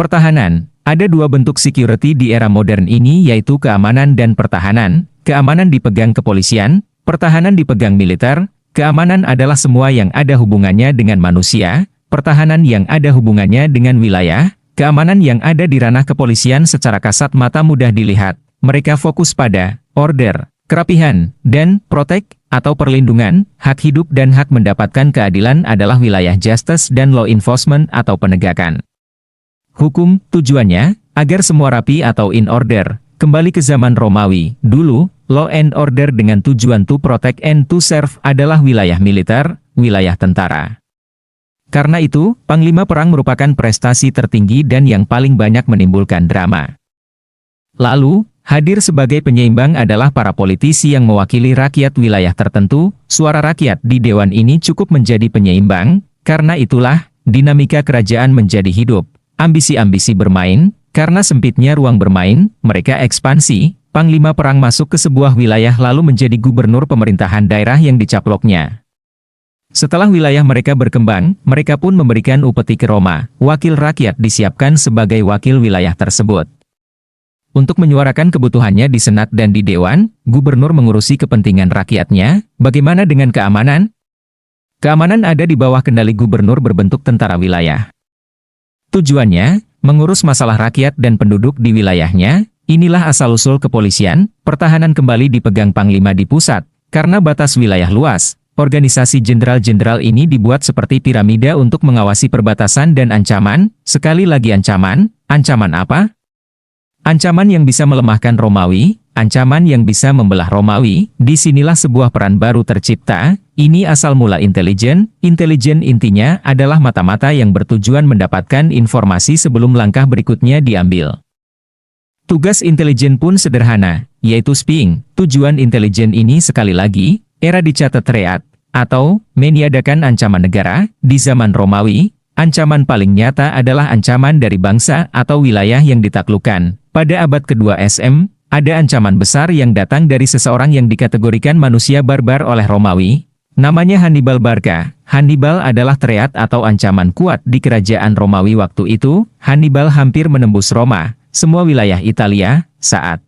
Pertahanan. Ada dua bentuk security di era modern ini yaitu keamanan dan pertahanan. Keamanan dipegang kepolisian, pertahanan dipegang militer. Keamanan adalah semua yang ada hubungannya dengan manusia, pertahanan yang ada hubungannya dengan wilayah. Keamanan yang ada di ranah kepolisian secara kasat mata mudah dilihat. Mereka fokus pada order, kerapihan, dan protect atau perlindungan. Hak hidup dan hak mendapatkan keadilan adalah wilayah justice dan law enforcement atau penegakan hukum. Tujuannya agar semua rapi atau in order. Kembali ke zaman Romawi, dulu, law and order dengan tujuan to protect and to serve adalah wilayah militer, wilayah tentara. Karena itu, panglima perang merupakan prestasi tertinggi dan yang paling banyak menimbulkan drama. Lalu, hadir sebagai penyeimbang adalah para politisi yang mewakili rakyat wilayah tertentu. Suara rakyat di dewan ini cukup menjadi penyeimbang, karena itulah, dinamika kerajaan menjadi hidup. Ambisi-ambisi bermain, karena sempitnya ruang bermain, mereka ekspansi. Panglima perang masuk ke sebuah wilayah lalu menjadi gubernur pemerintahan daerah yang dicaploknya. Setelah wilayah mereka berkembang, mereka pun memberikan upeti ke Roma. Wakil rakyat disiapkan sebagai wakil wilayah tersebut. Untuk menyuarakan kebutuhannya di senat dan di dewan, gubernur mengurusi kepentingan rakyatnya. Bagaimana dengan keamanan? Keamanan ada di bawah kendali gubernur berbentuk tentara wilayah. Tujuannya, mengurus masalah rakyat dan penduduk di wilayahnya. Inilah asal-usul kepolisian. Pertahanan kembali dipegang panglima di pusat. Karena batas wilayah luas, organisasi jenderal-jenderal ini dibuat seperti piramida untuk mengawasi perbatasan dan ancaman. Sekali lagi ancaman. Ancaman apa? Ancaman yang bisa melemahkan Romawi, ancaman yang bisa membelah Romawi. Disinilah sebuah peran baru tercipta. Ini asal mula intelijen. Intelijen intinya adalah mata-mata yang bertujuan mendapatkan informasi sebelum langkah berikutnya diambil. Tugas intelijen pun sederhana, yaitu spying. Tujuan intelijen ini sekali lagi, era dicatat reat, atau meniadakan ancaman negara. Di zaman Romawi, ancaman paling nyata adalah ancaman dari bangsa atau wilayah yang ditaklukkan. Pada abad kedua SM, ada ancaman besar yang datang dari seseorang yang dikategorikan manusia barbar oleh Romawi. Namanya Hannibal Barca. Hannibal adalah teriat atau ancaman kuat di kerajaan Romawi waktu itu. Hannibal hampir menembus Roma, semua wilayah Italia, saat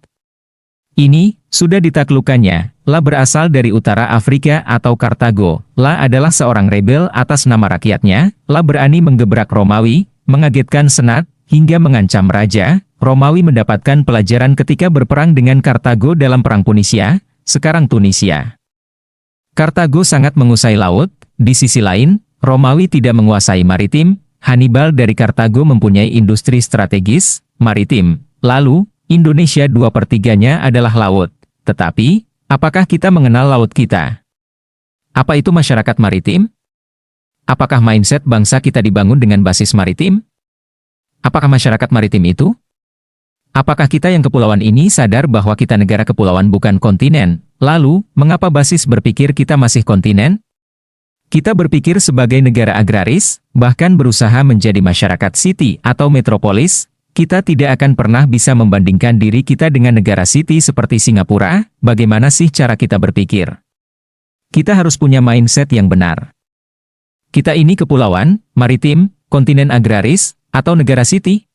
ini sudah ditaklukkannya. La berasal dari utara Afrika atau Kartago. La adalah seorang rebel atas nama rakyatnya. La berani menggebrak Romawi, mengagetkan senat, hingga mengancam raja. Romawi mendapatkan pelajaran ketika berperang dengan Kartago dalam Perang Punisia, sekarang Tunisia. Kartago sangat menguasai laut. Di sisi lain, Romawi tidak menguasai maritim. Hannibal dari Kartago mempunyai industri strategis, maritim. Lalu, Indonesia 2/3-nya adalah laut. Tetapi, apakah kita mengenal laut kita? Apa itu masyarakat maritim? Apakah mindset bangsa kita dibangun dengan basis maritim? Apakah masyarakat maritim itu? Apakah kita yang kepulauan ini sadar bahwa kita negara kepulauan bukan kontinen? Lalu, mengapa basis berpikir kita masih kontinen? Kita berpikir sebagai negara agraris, bahkan berusaha menjadi masyarakat city atau metropolis. Kita tidak akan pernah bisa membandingkan diri kita dengan negara city seperti Singapura. Bagaimana sih cara kita berpikir? Kita harus punya mindset yang benar. Kita ini kepulauan, maritim, kontinen agraris, atau negara city?